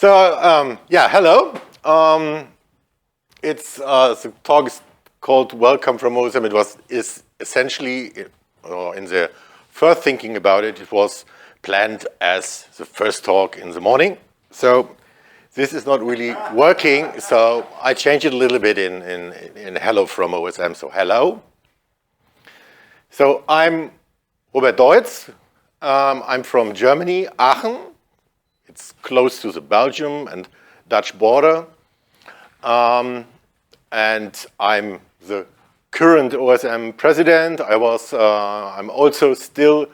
Yeah, hello. The talk is called Welcome from OSM. Is essentially, in the first thinking about it, it was planned as the first talk in the morning. So this is not really working. So I changed it a little bit in hello from OSM. So hello. So I'm Robert Deutz. I'm from Germany, Aachen. It's close to the Belgium and Dutch border. And I'm the current OSM president. I'm also still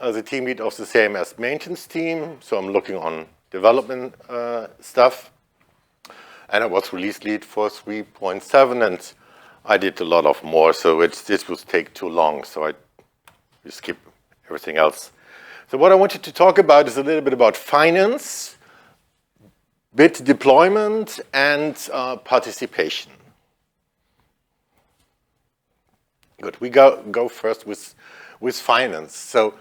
the team lead of the CMS maintenance team. So I'm looking on development stuff. And I was release lead for 3.7, and I did a lot of more. So this would take too long. So I skip everything else. So what I wanted to talk about is a little bit about finance, bit deployment, and participation. Good. We go first with finance. So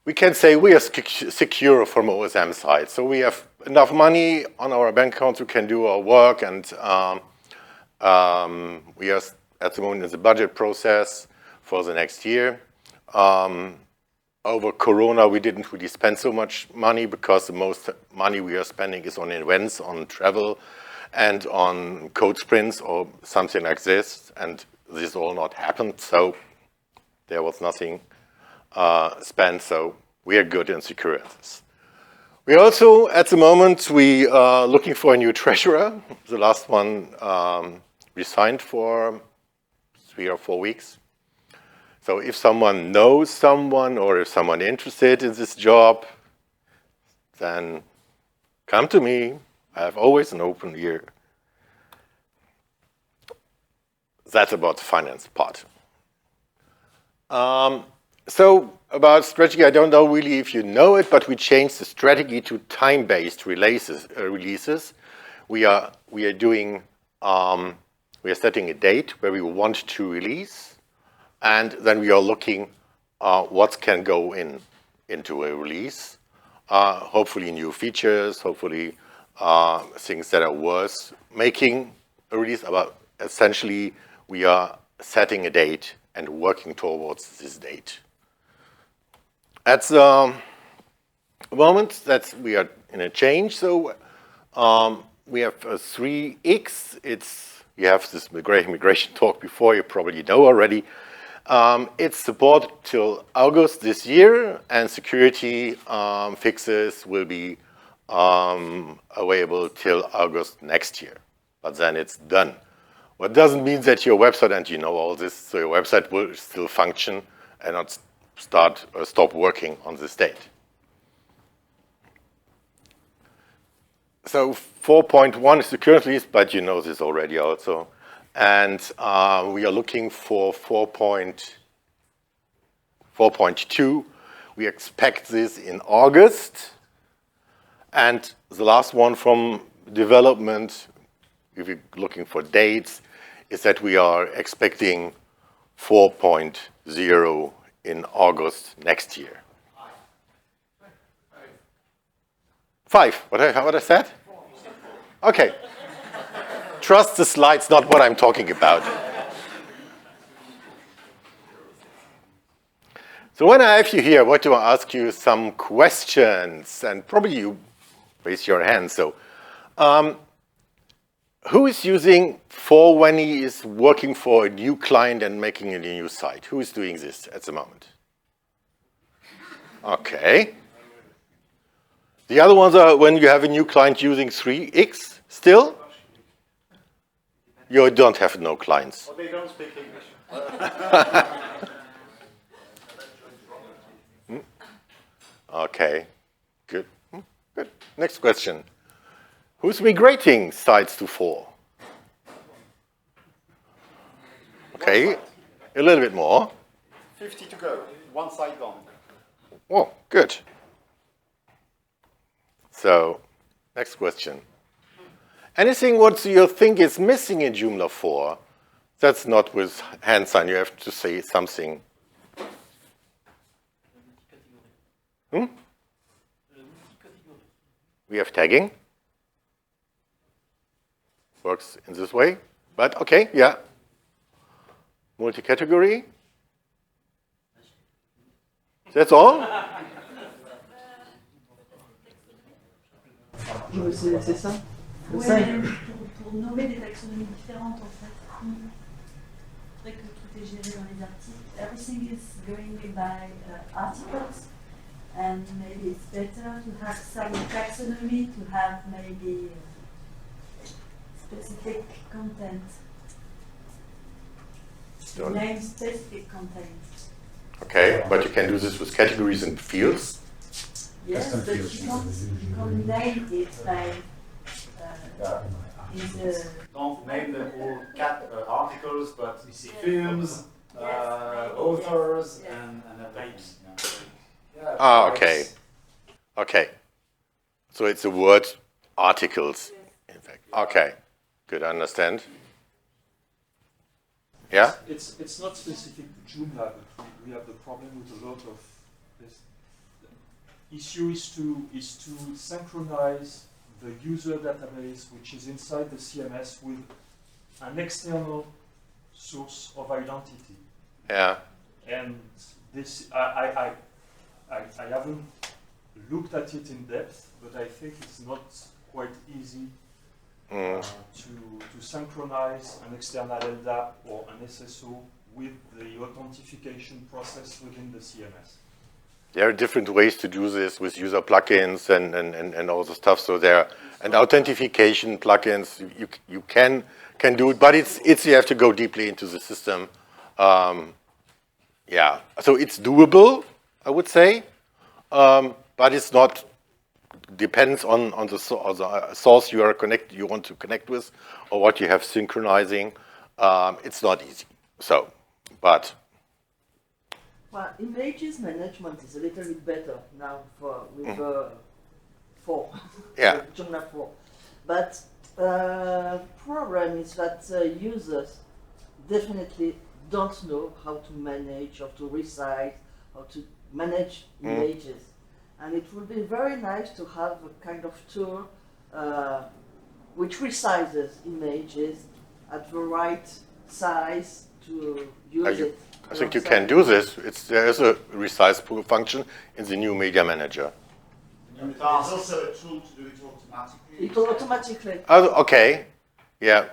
we can say we are secure from OSM side. So we have enough money on our bank accounts. We can do our work, and we are at the moment in the budget process for the next year. Over Corona, we didn't really spend so much money because the most money we are spending is on events, on travel, and on code sprints or something like this. And this all not happened, so there was nothing spent. So we are good and secure at this. We also, at the moment, we are looking for a new treasurer. The last one resigned for 3 or 4 weeks. So if someone knows someone or if someone interested in this job, then come to me. I have always an open ear. That's about the finance part. So about strategy, I don't know really if you know it, but we changed the strategy to time-based releases. We are setting a date where we want to release. And then we are looking what can go into a release. Hopefully new features, hopefully things that are worth making a release. But essentially, we are setting a date and working towards this date. At the moment, we are in a change. So we have 3X. You have this migration talk before, you probably know already. It's support till August this year, and security fixes will be available till August next year. But then it's done. What doesn't mean that your website, and you know all this, so your website will still function and not start or stop working on this date. So 4.1 is the current release, but you know this already also. And we are looking for 4.2. We expect this in August. And the last one from development, if you're looking for dates, is that we are expecting 4.0 in August next year. 5. What I said? Okay. Trust the slides, not what I'm talking about. So when I have you here, what do I ask you? Some questions, and probably you raise your hand. So who is using for when he is working for a new client and making a new site? Who is doing this at the moment? Okay. The other ones are when you have a new client using 3X still? You don't have no clients. Well, they don't speak English. Okay, good. Good. Next question. Who's migrating sites to 4? Okay, a little bit more. 50 to go, one side gone. Oh, good. So, next question. Anything what you think is missing in Joomla 4, that's not with hand sign. You have to say something. We have tagging. works in this way. But okay, yeah. Multi-category. That's all? C'est ça? Ouais, pour nommer des taxonomies différentes en fait. C'est vrai que tout est géré dans les articles. Everything is going by articles, and maybe it's better to have some taxonomy to have maybe specific content. Name specific content. Okay, but you can do this with categories and fields. Yes, but you can't name it by in the Don't name them all articles, but films, authors, and types. Yeah, Ah, types. okay. Okay. So it's the word articles, in fact. Okay. Good, I understand. Yeah? It's not specific to Joomla, but we have the problem with a lot of this. The issue is to synchronize the user database, which is inside the CMS, with an external source of identity. Yeah. And this, I haven't looked at it in depth, but I think it's not quite easy to synchronize an external LDAP or an SSO with the authentication process within the CMS. There are different ways to do this with user plugins and all the stuff. So there and authentication plugins you can do it, but it's you have to go deeply into the system. Yeah, so it's doable, I would say, but it's not. Depends on the source you want to connect with, or what you have synchronizing. It's not easy. So, but. Well, images management is a little bit better now with 4. Yeah. Joomla 4. But problem is that users definitely don't know how to manage or to resize or to manage images. And it would be very nice to have a kind of tool which resizes images at the right size to use it. I think you can do this. There is a resize function in the new media manager. There's also a tool to do it automatically. It will automatically. Okay, yeah,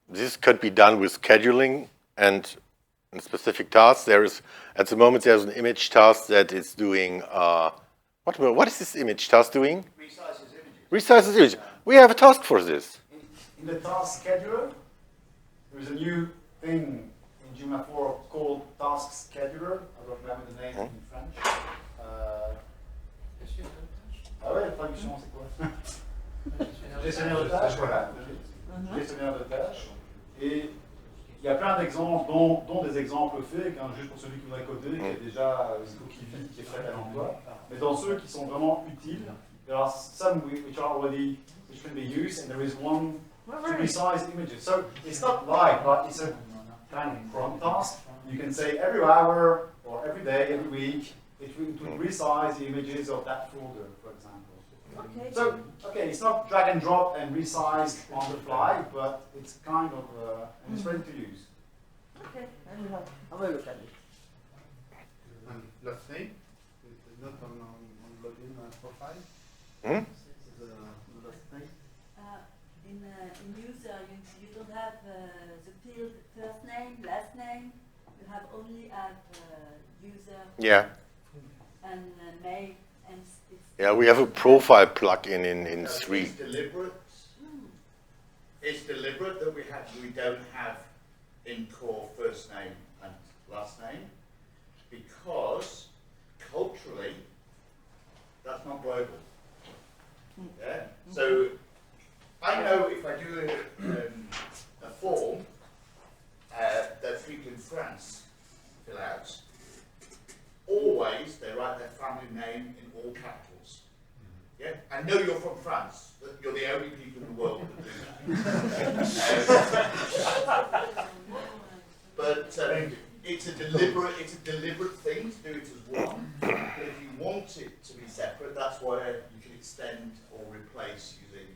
this could be done with scheduling and in specific tasks. There is at the moment there's an image task that is doing. What is this image task doing? Resizes images. Resizes image. We have a task for this. In the task scheduler, there is a new thing in Joomla 4 called Task Scheduler. I don't remember the name in French. Ah ouais, la traduction c'est quoi? Gestionnaire de tâches, voilà. Gestionnaire de tâches. Et il y a plein d'exemples, dont des exemples faits, juste pour celui qui voudrait coder, qui est déjà qui vit, qui est prêt à l'emploi. Mais dans ceux qui sont vraiment utiles, there are some which can be used, and there is one to resize images. So it's not live, but it's a kind of prompt task. You can say every hour or every day, every week, it would resize the images of that folder, for example. Okay. So, okay, it's not drag and drop and resized on the fly, but it's kind of, and it's ready to use. Okay, I will look at it. And last name? It's not on login profile? Hmm? The last name? in user you don't have the field first name, last name. You have only user Yeah. and mail and it's Yeah, we have a profile plugin in 3. It's deliberate. It's deliberate that we don't have in core first name and last name, because culturally that's not global. Yeah. So I know if I do a form that people in France fill out, always they write their family name in all capitals. Yeah, I know you're from France. You're the only people in the world that do that. But it's a deliberate thing to do it as one. But if you want it to be separate, that's why you can extend or replace using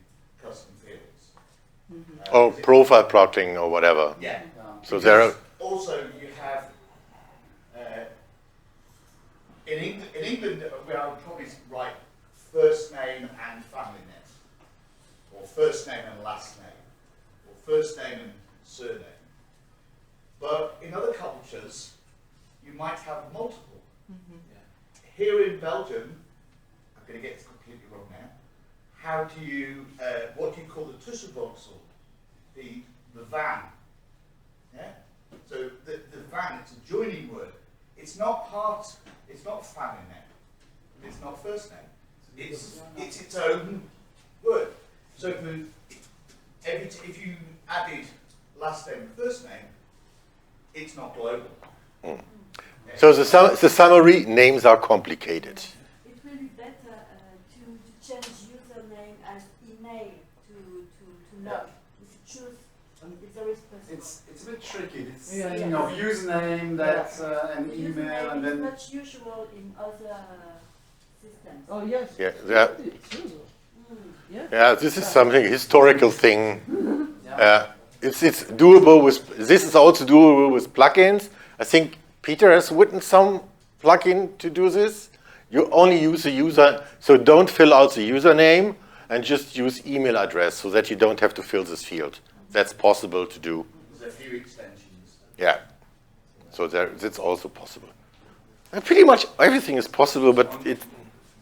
custom fields. Or profile plotting or whatever. Yeah. So there are. Also, you have in England, we are probably write first name and family name, or first name and last name, or first name and surname. But in other cultures, you might have multiple. Here in Belgium, I'm going to get this completely wrong now. How do you, what do you call the tussenvoegsel? The van. Yeah? So the van, it's a joining word. It's not family name. It's not first name. It's its own word. So if you added last name and first name, it's not global. So the summary names are complicated. It will be better to change username as email to log. If you choose, if there is possible. It's a bit tricky. It's Yeah, you yeah. know, username, that's an The email, username and is then much usual in other systems. Oh yes. Yeah, yeah. It's usual. Yeah. Yeah, this is something historical thing. It's doable with. This is also doable with plugins. I think Peter has written some plugin to do this. You only use the user, so don't fill out the username and just use email address so that you don't have to fill this field. That's possible to do. There's a few extensions. Yeah. So that's also possible. And pretty much everything is possible, but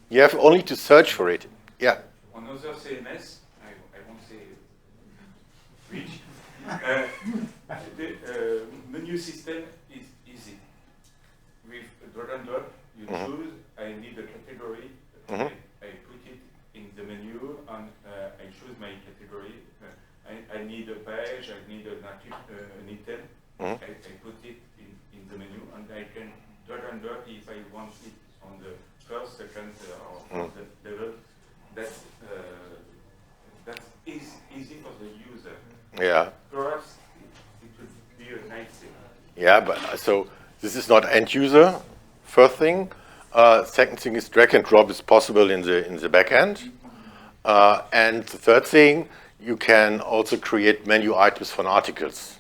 you have only to search for it. Yeah. On other CMS, I won't say which, the menu system is easy. With drag and drop, you choose, I need a category, I put it in the menu, and I choose my category. I need a page, I need an item, I put it in the menu, and I can drag and drop if I want it on the first, second, or third level. That's easy for the user. Yeah. Perhaps it would be a nice thing. Yeah, but so this is not end user. First thing. Second thing is drag and drop is possible in the back end. And the third thing, you can also create menu items for articles.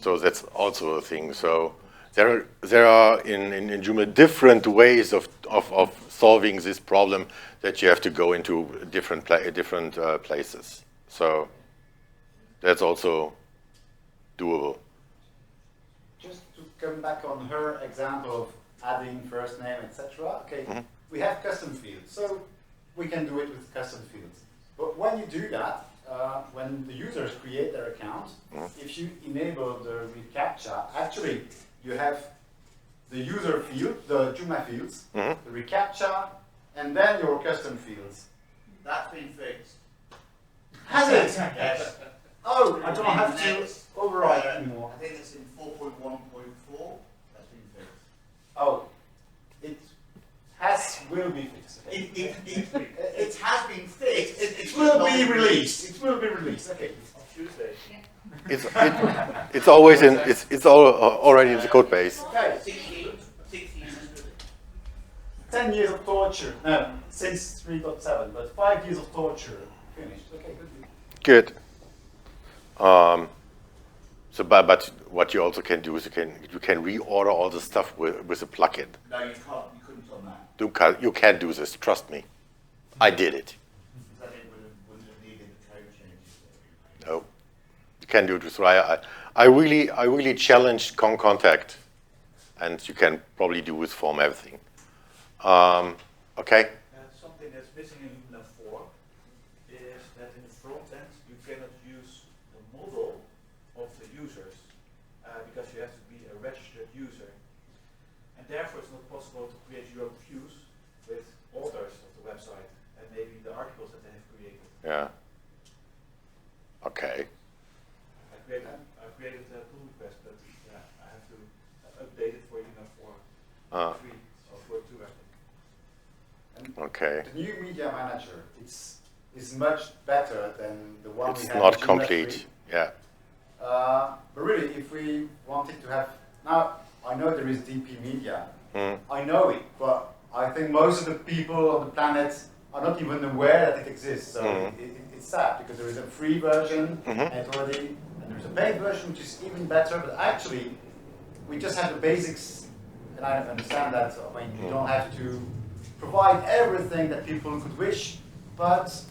So that's also a thing. So there are in Joomla different ways of solving this problem that you have to go into different places. So that's also doable. just to come back on her example of adding first name, etc. Okay, we have custom fields, so we can do it with custom fields. But when you do that, when the users create their account, if you enable the reCAPTCHA, actually you have the user field, the Joomla fields, the reCAPTCHA, and then your custom fields. That's been fixed. Has it? Yes. Oh, I don't have to Next, override anymore. I think it's in 4.1.4. That's been fixed. Oh, it will be fixed. Okay. It has been fixed. It will be released. It will be released. Okay. On Tuesday. It's always in. It's already in the code base. Okay. 16. 10 years of torture. No, since 3.7, but 5 years of torture finished. Okay, good. Good. So, but what you also can do is you can reorder all the stuff with a plugin. No, you can't. You couldn't on that. You can do this. Trust me, I did it. That it wouldn't have needed the code changes. No, you can do it with Raya. I really challenged Contact, and you can probably do with Form everything. Okay. Something that's missing in Joomla 4 is that in the front end you cannot use the model of the users because you have to be a registered user. And therefore it's not possible to create your own views with authors of the website and maybe the articles that they have created. Yeah. Okay. I created a pull request, but yeah, I have to update it for Joomla 4 3 or 4.2 I think. Okay. The new media manager is much better than the one we It's had. not in Joomla 3. complete. Yeah. But really, if we wanted to have now, I know there is DP Media. I know it, but I think most of the people on the planet are not even aware that it exists. So it's sad because there is a free version and there's a paid version which is even better. But actually, we just have the basics, and I understand that. I mean, you don't have to provide everything that people could wish, but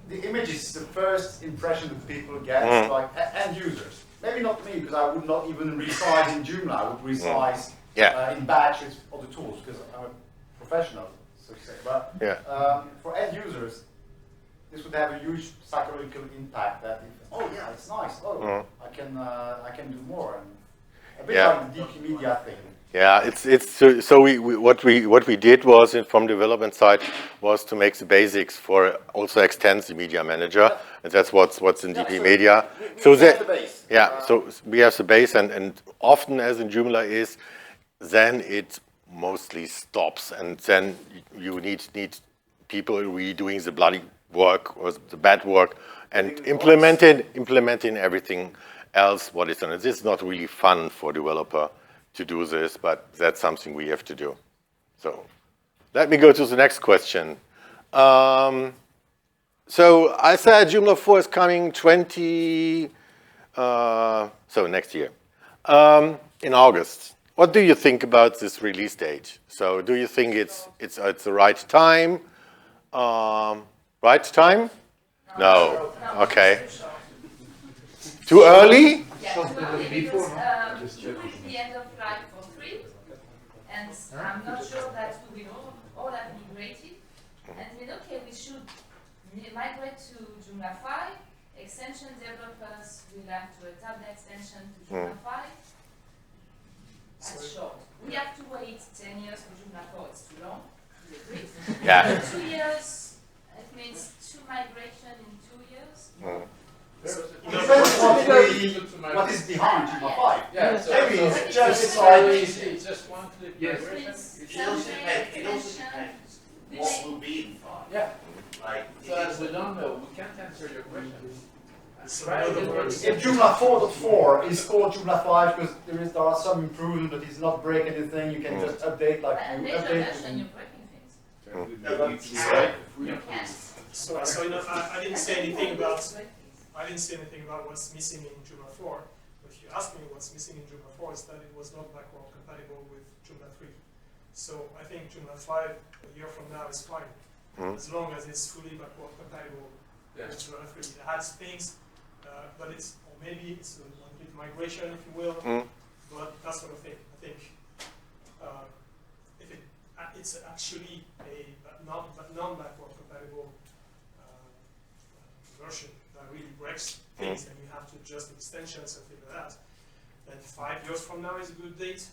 the image is the first impression that people get, like end users. Maybe not me, because I would not even resize in Joomla. I would resize in batch with other tools, because I'm a professional, so to say. But for end users, this would have a huge psychological impact. That oh yeah, it's nice. Oh, I can do more, and a bit like the DP media thing. Yeah, it's so what we did was from development side was to make the basics for also extends the media manager, and that's what's in DP media. So have the base. So we have the base, and often as in Joomla is, then it mostly stops, and then you need people really doing the bloody work or the bad work and implementing everything else what is done. This is not really fun for developer to do this, but that's something we have to do. So let me go to the next question. So I said Joomla 4 is coming so next year, in August. What do you think about this release date? So do you think it's the right time? Right time? No. Okay. Too early? Yeah, too early because you will be end of life for 3, and I'm not sure that we will all have migrated. And then, okay, we should migrate to Joomla 5. Extension developers will have to adapt the extension to Joomla 5. That's short. We have to wait 10 years for Joomla 4. It's too long. You agree? Yeah. 2 years, it means 2 migration in 2 years. It depends what is behind Joomla 5. Yeah, so maybe it's just it's like it's just one click migration. It also depends what will be in 5. Yeah. Like, So as we don't know, we can't answer your question. if Joomla 4.4 is called Joomla 5 because there are some improvements, but it's not break anything, you can just update like And you later update. version, you're breaking things. you can. So I didn't say anything about what's missing in Joomla 4. But if you ask me what's missing in Joomla 4, is that it was not backward compatible with Joomla 3. So I think Joomla 5 a year from now is fine, as long as it's fully backward compatible with Joomla 3. It has things, but maybe it's a complete migration, if you will. But that sort of thing. I think if it's actually a non-backward compatible version that really breaks things, and you have to adjust extensions and things like that, then 5 years from now is a good date,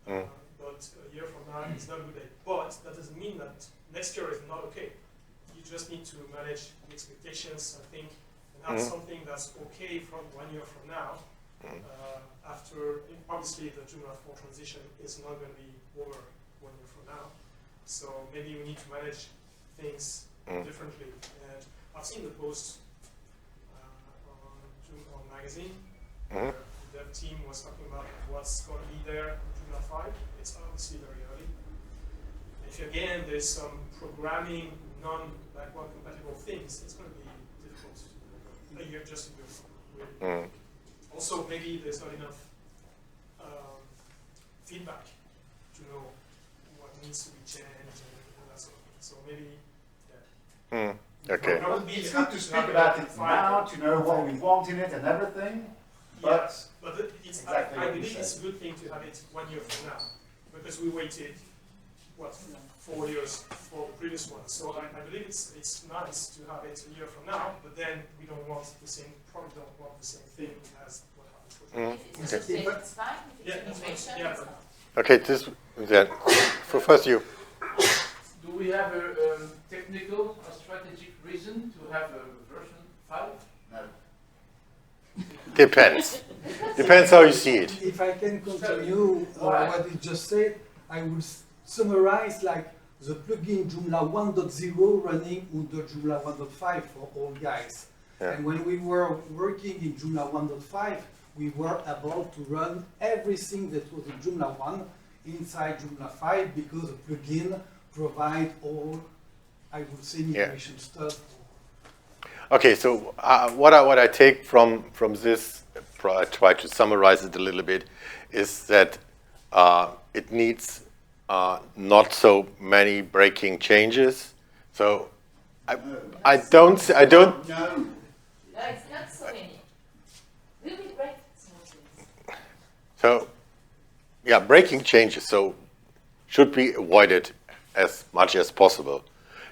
but a year from now is not a good date. But that doesn't mean that next year is not okay. You just need to manage the expectations, I think, and have something that's okay from 1 year from now. After, obviously, the Joomla 4 transition is not going to be over 1 year from now. So maybe we need to manage things differently. And I've seen the posts on magazine. The dev team was talking about what's going to be there in Joomla 5. It's obviously very early. If again there's some programming non-backward compatible things, it's going to be difficult a year just to go with. Also, maybe there's not enough feedback to know what needs to be changed and that sort of thing. So maybe, Okay. It's good to speak about it now, to know what we want in it and everything. But it's, exactly I what you believe said. it's a good thing to have it 1 year from now, because we waited, what, 4 years for the previous one. So I believe it's nice to have it a year from now, but then we don't want the same, probably don't want the same thing as what happened for If it's a mistake, it's fine. If it's a migration, it's not. Okay, for first you. Do we have a technical or strategic reason to have a version 5? No. Depends. Depends how you see it. If I can continue what you just said, I will summarize like the plugin Joomla 1.0 running under Joomla 1.5 for all guys. Yeah. And when we were working in Joomla 1.5, we were able to run everything that was in Joomla 1 inside Joomla 5 because the plugin provide all I would say migration stuff. Okay, so what I take from this, I try to summarize it a little bit, is that it needs not so many breaking changes. So I don't. No. No, it's not so many. We will break small things. So yeah, breaking changes should be avoided as much as possible.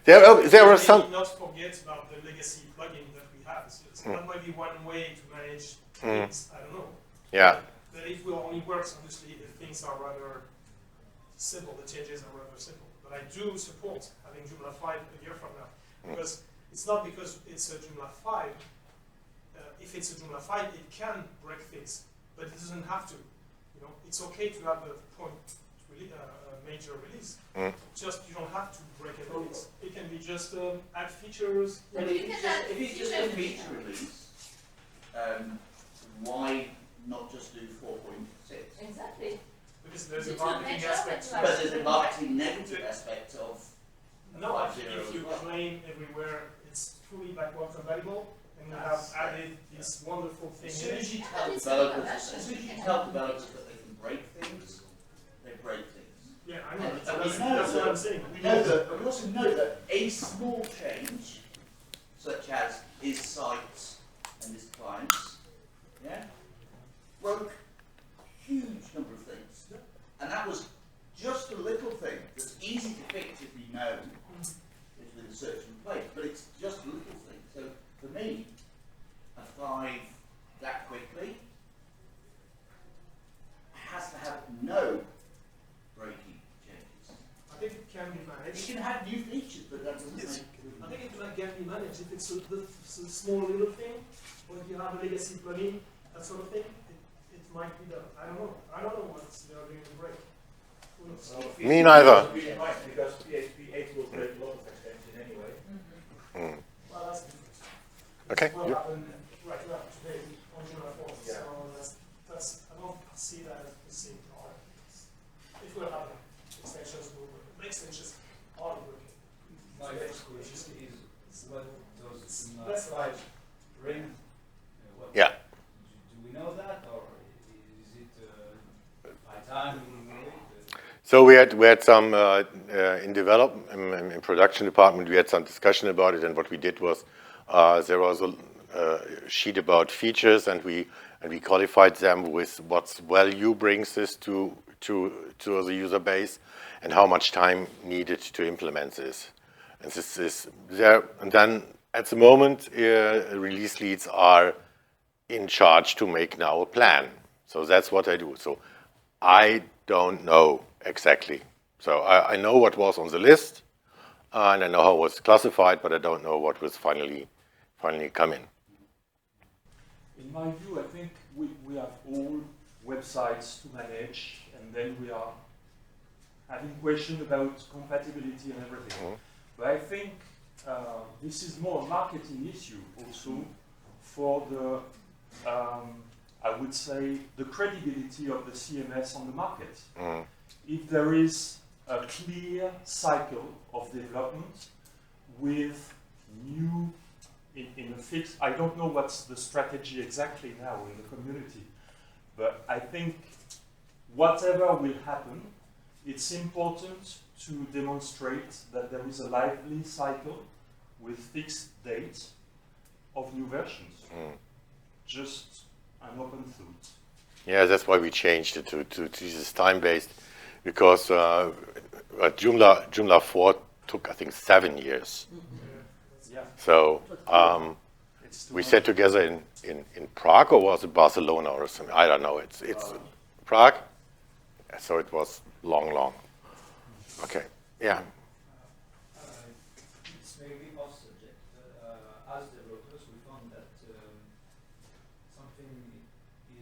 There are some. Not forget about the legacy plugin that we have. So that might be one way to manage things. I don't know. Yeah. But it will only work, obviously, if things are rather simple. The changes are rather simple. But I do support having Joomla 5 a year from now, because it's not because it's a Joomla 5. If it's a Joomla 5, it can break things, but it doesn't have to. You know, it's okay to have a major release. Just you don't have to break a release. It can be just add features. Well, if it's just a feature release, why not just do 4.6? Exactly. Because there's a marketing aspect. But there's a marketing negative aspect of. No, I think if you claim everywhere it's fully backward compatible, and you have added this wonderful thing As soon in as you it. tell developers that they can break things, they break things. Yeah, I know. And That's what I'm saying. We also know that a small change, such as is sites and is clients, broke a huge number of things. And that was just a little thing that's easy to fix if you know it's with a certain place, but it's just a little thing. So for me, a 5 that quickly has to have no breaking changes. I think it can be managed. You can have new features, but that doesn't make I think it can be managed. If it's a small little thing, or if you have a legacy plugin, that sort of thing, it might be done. I don't know. I don't know what they are going to break. Who knows? Me neither. Because PHP 8 will break a lot of extensions anyway. Well, that's different. Okay. What happened right now today on Joomla 4. Yeah. So I don't see that as the same problem. It will happen. Extensions will work. The extensions are working. My next question is what does That's Joomla 5 bring? Yeah. Do we know that, or is it by time we will know it? So we had some in development, in production department, we had some discussion about it, and what we did was there was a sheet about features, and we qualified them with what's value brings this to the user base, and how much time needed to implement this. And this is there. And then at the moment, release leads are in charge to make now a plan. So that's what I do. So I don't know exactly. So I know what was on the list, and I know how it was classified, but I don't know what was finally come in. In my view, I think we have all websites to manage, and then we are having questions about compatibility and everything. But I think this is more a marketing issue also for the, I would say, the credibility of the CMS on the market. If there is a clear cycle of development with new, in a fix, I don't know what's the strategy exactly now in the community, but I think whatever will happen, it's important to demonstrate that there is a lively cycle with fixed dates of new versions. Just an open thought. Yeah, that's why we changed it to this time-based, because Joomla 4 took, I think, 7 years. Yeah. So we sat together in Prague, or was it Barcelona or something? I don't know. It's Prague. So it was long. Okay. Yeah. It's maybe off subject. As developers, we found that something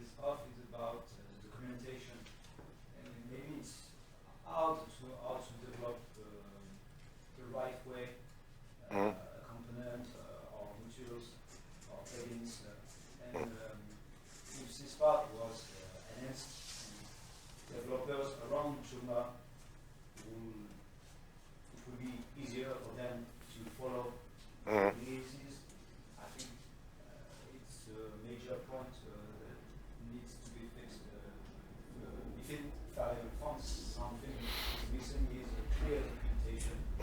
is off is about the documentation, and maybe it's how to develop the right way a component or modules or plugins, and if this part was enhanced, developers around Joomla it will be easier for them to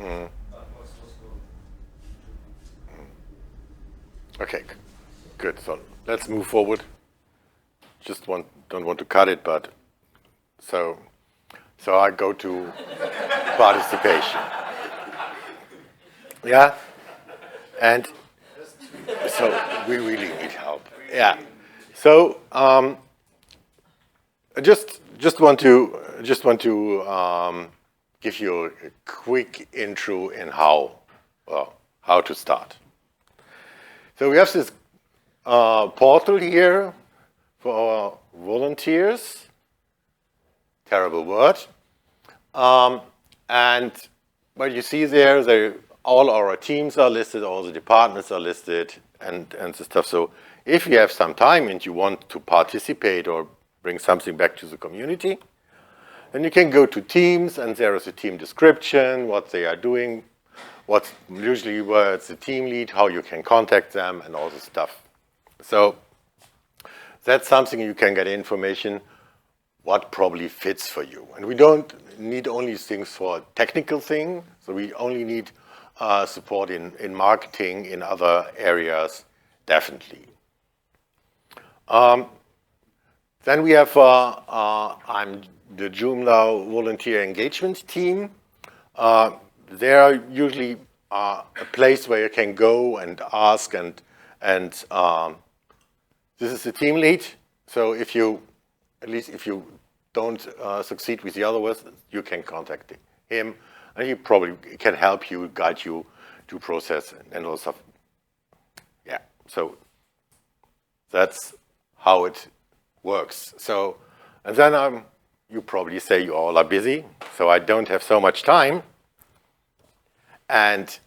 But what's possible? Okay, good. So let's move forward. Don't want to cut it, but so I go to participation. Yeah, and so we really need help. Yeah. So I just want to give you a quick intro in how to start. So we have this portal here for our volunteers. Terrible word. And what you see there, all our teams are listed, all the departments are listed, and the stuff. So if you have some time and you want to participate or bring something back to the community, then you can go to teams, and there is a team description, what they are doing, what's usually where it's the team lead, how you can contact them, and all this stuff. So that's something you can get information what probably fits for you. And we don't need only things for a technical thing, so we only need support in marketing, in other areas, definitely. Then we have, I'm the Joomla volunteer engagement team. They are usually a place where you can go and ask, and this is the team lead. So if you don't succeed with the other ones, you can contact him, and he probably can help you, guide you to process and all stuff. Yeah, so that's how it works. So, and then you probably say you all are busy, so I don't have so much time. And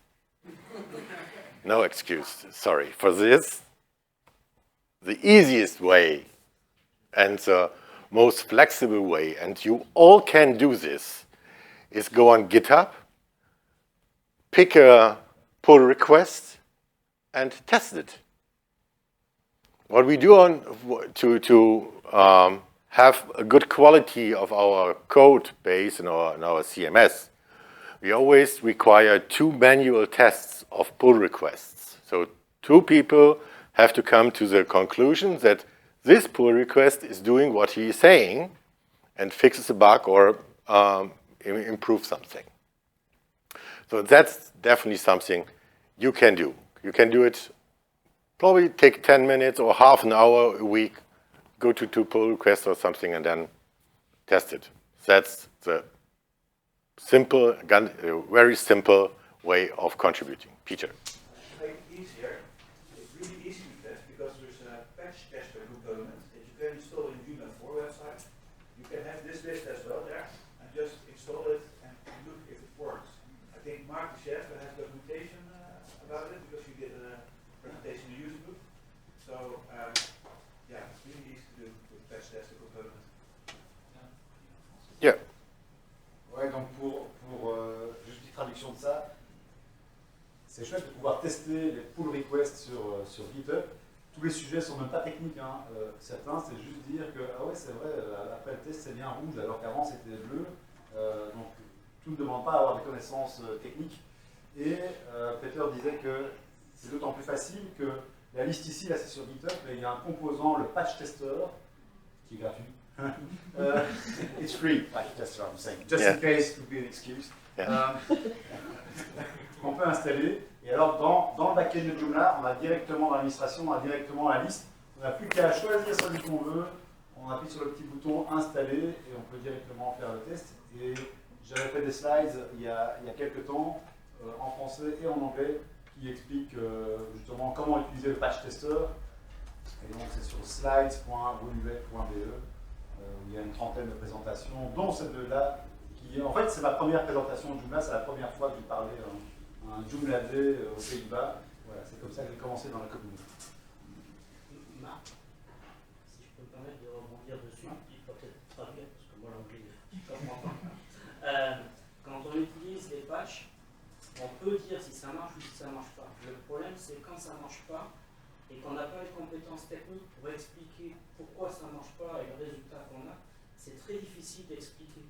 no excuse, sorry for this. The easiest way and the most flexible way, and you all can do this, is go on GitHub, pick a pull request, and test it. What we do to have a good quality of our code base in our CMS, we always require 2 manual tests of pull requests. So 2 people have to come to the conclusion that this pull request is doing what he is saying and fixes a bug or improves something. So that's definitely something you can do. You can do it, probably take 10 minutes or half an hour a week, go to 2 pull requests or something, and then test it. That's the simple, very simple way of contributing. Peter. To make it easier, it's really easy to test because there's a patch tester component that you can install in Joomla 4 website. You can have this list as well there, and just install it and look if it works. I think Mark the chef has documentation about it because you did a presentation in the user group. So yeah, it's really easy to do with patch tester component. Yeah. Ouais, donc pour juste une traduction de ça, c'est chouette de pouvoir tester les pull requests sur GitHub. Tous les sujets sont même pas techniques, hein. Certains, c'est juste dire que ah ouais, c'est vrai, après le test c'est bien rouge alors qu'avant c'était bleu. Donc tout ne demande pas à avoir des connaissances techniques. Et Peter disait que c'est d'autant plus facile que la liste ici, là c'est sur GitHub, mais il y a un composant, le patch tester, qui est gratuit. It's free, patch tester, I'm saying, just in case to be an excuse. Qu'on peut installer. Et alors, dans le backend de Joomla, on a directement dans l'administration, on a directement la liste. On n'a plus qu'à choisir celui qu'on veut. On appuie sur le petit bouton installer et on peut directement faire le test. Et j'avais fait des slides il y a quelques temps, en français et en anglais, qui expliquent justement comment utiliser le patch tester. Et donc, c'est sur slides.voluvet.be. Où il y a une trentaine de présentations, dont celle-là, qui en fait c'est ma première présentation de Joomla, c'est la première fois que je parlais à un JoomlaDay aux Pays-Bas. Voilà, c'est comme ça que j'ai commencé dans la communauté. Marc, si je peux me permettre de rebondir dessus, il faut peut-être traduire, parce que moi l'anglais, je ne comprends pas. Quand on utilise les patchs, on peut dire si ça marche ou si ça ne marche pas. Le problème c'est quand ça ne marche pas, et qu'on n'a pas les compétences techniques pour expliquer pourquoi ça ne marche pas et le résultat qu'on a, c'est très difficile d'expliquer.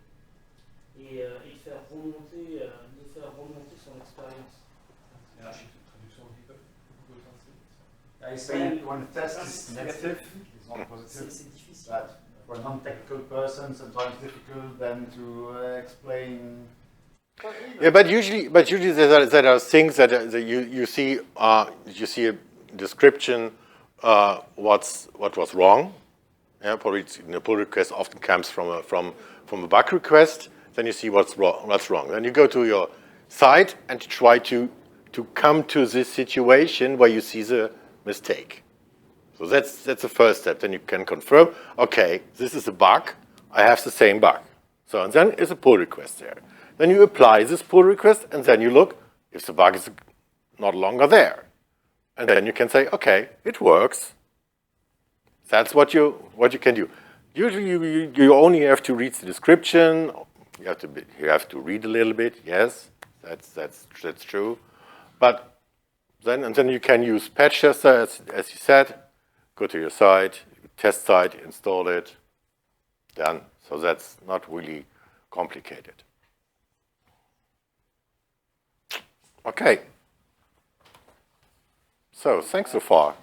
Et de faire remonter, de faire remonter son expérience. I say when the test is negative, it's not positive. But for a non-technical person, sometimes difficult then to explain. Yeah, but usually there are things that you see a description what was wrong. Yeah, probably a pull request often comes from a bug request. Then you see what's wrong. Then you go to your site and try to come to this situation where you see the mistake. So that's the first step. Then you can confirm, okay, this is a bug. I have the same bug. So and then is a pull request there. Then you apply this pull request, and then you look if the bug is not longer there. And then you can say, okay, it works. That's what you can do. Usually you only have to read the description. You have to read a little bit. Yes, that's true. But then you can use patch tester as you said. Go to your site, test site, install it. Done. So that's not really complicated. Okay. So thanks so far.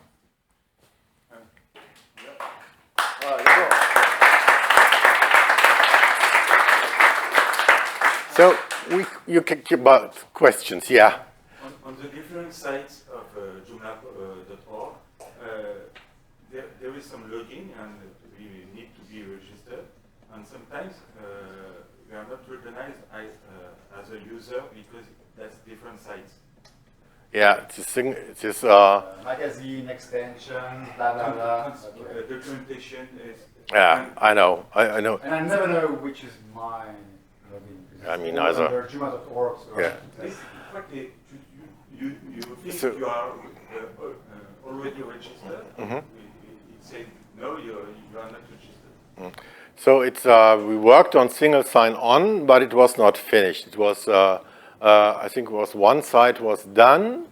So you can keep about questions, yeah. On the different sites of Joomla.org, there is some logging and we need to be registered. And sometimes we are not recognized as a user because that's different sites. Yeah, it is magazine extensions, blah blah blah. Documentation is. Yeah, I know. And I never know which is my login. I mean, either. Under Joomla.org. So yeah. You think so, you are already registered? Mm-hmm. It said no, you are not registered. Mm. So it's we worked on single sign-on, but it was not finished. It was I think it was one site was done,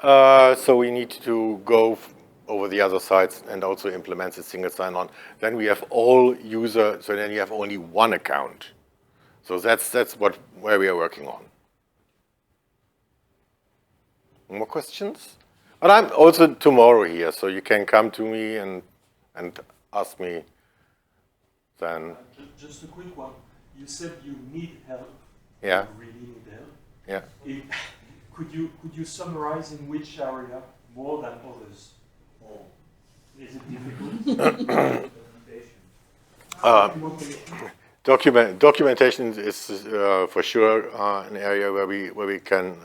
so we need to go over the other sites and also implement the single sign-on. Then we have all user. So then you have only one account. So that's where we are working on. More questions? But I'm also tomorrow here, so you can come to me and ask me. Then. Just a quick one. You said you need help. Yeah. You really need help. Yeah. Could you summarize in which area more than others? Or is it difficult? Documentation is for sure an area where we can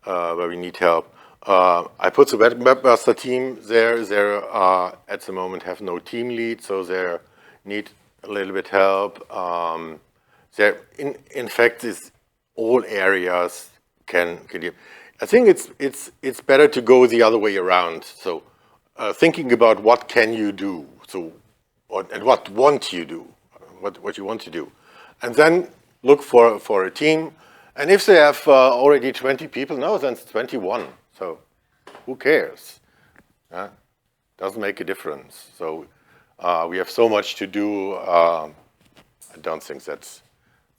where we need help. I put the webmaster team there. They at the moment have no team lead, so they need a little bit help. There, in fact, is all areas can give. I think it's better to go the other way around. So thinking about what can you do, so and what want you do, what you want to do, and then look for a team. And if they have already 20 people, no, then it's 21. So who cares? Doesn't make a difference. So we have so much to do. I don't think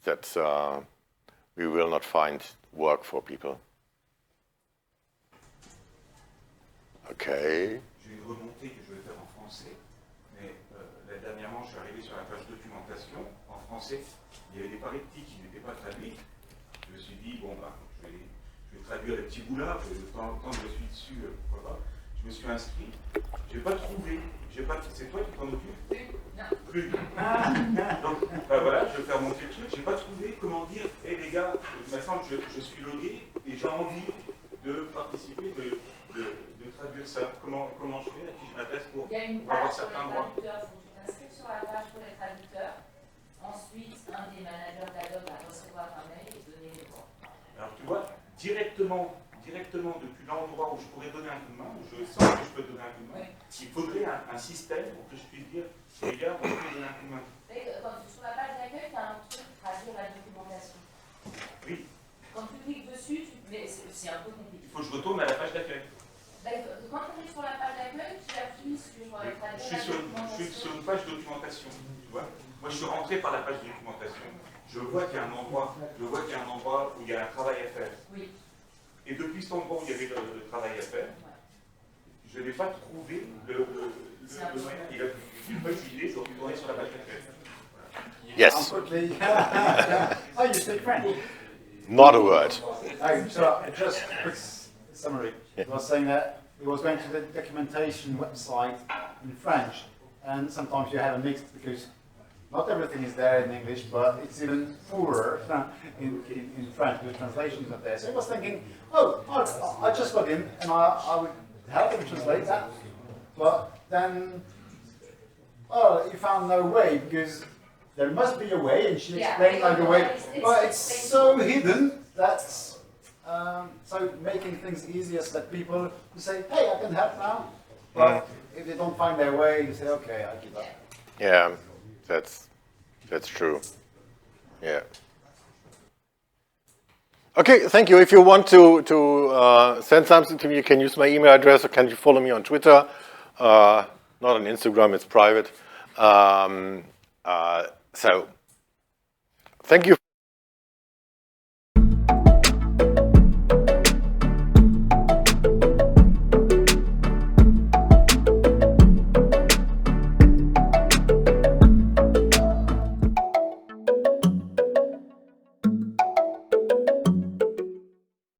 that we will not find work for people. Okay. J'ai une remontée que je vais faire en français, mais dernièrement, je suis arrivé sur la page documentation en français. Il y avait des palettis qui n'étaient pas traduits. Je me suis dit, bon, bah, je vais traduire les petits bouts là, de temps en temps, je suis dessus, pourquoi pas. Je me suis inscrit. Je n'ai pas trouvé. C'est toi qui t'en occupes? Plus. Donc, bah, voilà, je vais faire monter le truc. Je n'ai pas trouvé comment dire, hé les gars, maintenant je suis logué et j'ai envie de participer, de traduire ça. Comment je fais? À qui je m'adresse pour avoir certains droits? Il y a une page pour les traducteurs, il faut que tu t'inscrives sur la page pour les traducteurs. Ensuite, un des managers d'Adobe va recevoir un mail et donner les droits. Alors tu vois, directement depuis l'endroit où je pourrais donner un coup de main, où je sens que je peux donner un coup de main, il faudrait un système pour que je puisse dire, les gars, on peut donner un coup de main. Sur la page d'accueil, tu as un truc traduire la documentation. Oui. Quand tu cliques dessus, mais c'est un peu compliqué. Il faut que je retourne à la page d'accueil. Quand tu es sur la page d'accueil, tu appuies sur traduire la documentation. Je suis sur une page documentation, tu vois. Moi, je suis rentré par la page documentation. je vois qu'il y a un endroit où il y a un travail à faire. Oui. Et depuis cet endroit où il y avait le travail à faire, je n'ai pas trouvé le moyen. Il n'a pas utilisé, je retourner sur la page d'accueil. Yes. Quickly. Oh, you speak French? Not a word. So just a quick summary. I was saying that it was going to the documentation website in French, and sometimes you have a mix because not everything is there in English, but it's even poorer in French. The translation is not there. So I was thinking, oh, I just got in and I would help him translate that. But then, oh, you found no way because there must be a way, and she explained like a way, but it's so hidden that so making things easier so that people who say, hey, I can help now, but if they don't find their way, you say, okay, I give up. Yeah, that's true. Yeah. Okay, thank you. If you want to send something to me, you can use my email address, or can you follow me on Twitter? Not on Instagram, it's private. So, thank you.